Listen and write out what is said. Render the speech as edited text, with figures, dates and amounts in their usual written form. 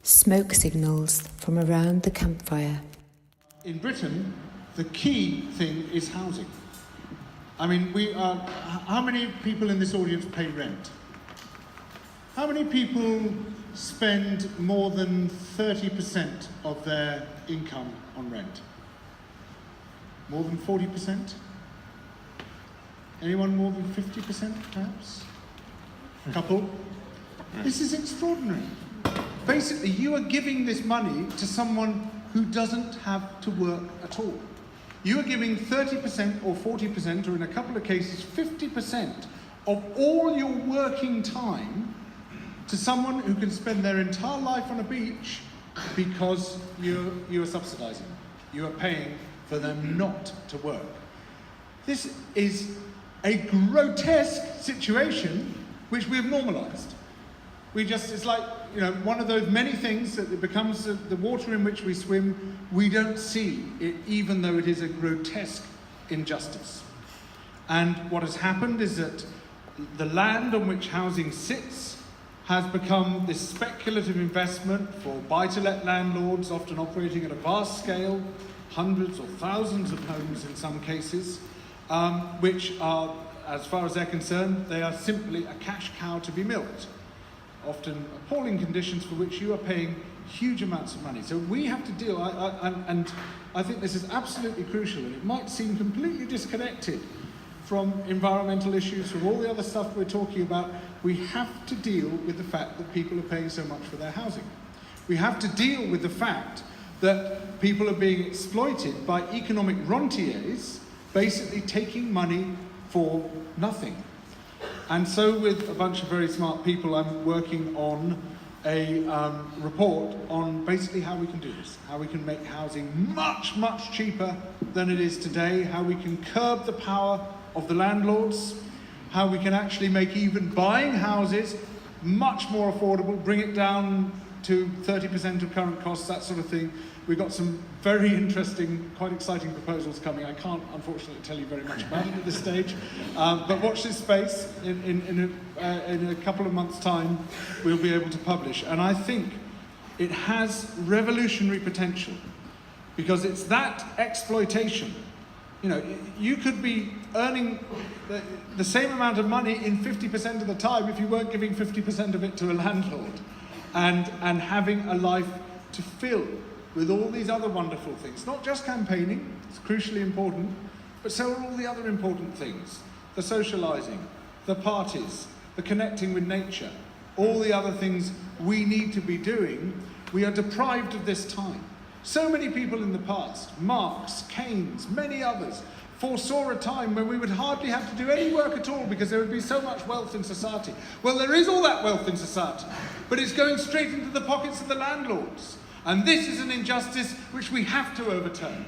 Smoke signals from around the campfire. In Britain, the key thing is housing. I mean, how many people in this audience pay rent? How many people spend more than 30% of their income on rent? More than 40%? Anyone more than 50% perhaps? A couple? This is extraordinary. Basically, you are giving this money to someone who doesn't have to work at all. You are giving 30% or 40%, or in a couple of cases, 50% of all your working time to someone who can spend their entire life on a beach because you are subsidising. You are paying for them not to work. This is a grotesque situation which we have normalised. It's like, one of those many things that it becomes the water in which we swim. We don't see it, even though it is a grotesque injustice. And what has happened is that the land on which housing sits has become this speculative investment for buy-to-let landlords, often operating at a vast scale, hundreds or thousands of homes in some cases, which are, as far as they're concerned, they are simply a cash cow to be milked. Often appalling conditions for which you are paying huge amounts of money. So we have to deal, and I think this is absolutely crucial, and it might seem completely disconnected from environmental issues, from all the other stuff we're talking about. We have to deal with the fact that people are paying so much for their housing. We have to deal with the fact that people are being exploited by economic rentiers, basically taking money for nothing. And so with a bunch of very smart people, I'm working on a report on basically how we can do this, how we can make housing much, much cheaper than it is today, how we can curb the power of the landlords, how we can actually make even buying houses much more affordable, bring it down to 30% of current costs, that sort of thing. We've got some very interesting, quite exciting proposals coming. I can't, unfortunately, tell you very much about it at this stage, but watch this space. In a couple of months' time, we'll be able to publish. And I think it has revolutionary potential, because it's that exploitation. You could be earning the same amount of money in 50% of the time if you weren't giving 50% of it to a landlord, and having a life to fill with all these other wonderful things. Not just campaigning, it's crucially important, but so are all the other important things. The socialising, the parties, the connecting with nature, all the other things we need to be doing. We are deprived of this time. So many people in the past, Marx, Keynes, many others, foresaw a time when we would hardly have to do any work at all because there would be so much wealth in society. Well, there is all that wealth in society, but it's going straight into the pockets of the landlords. And this is an injustice which we have to overturn.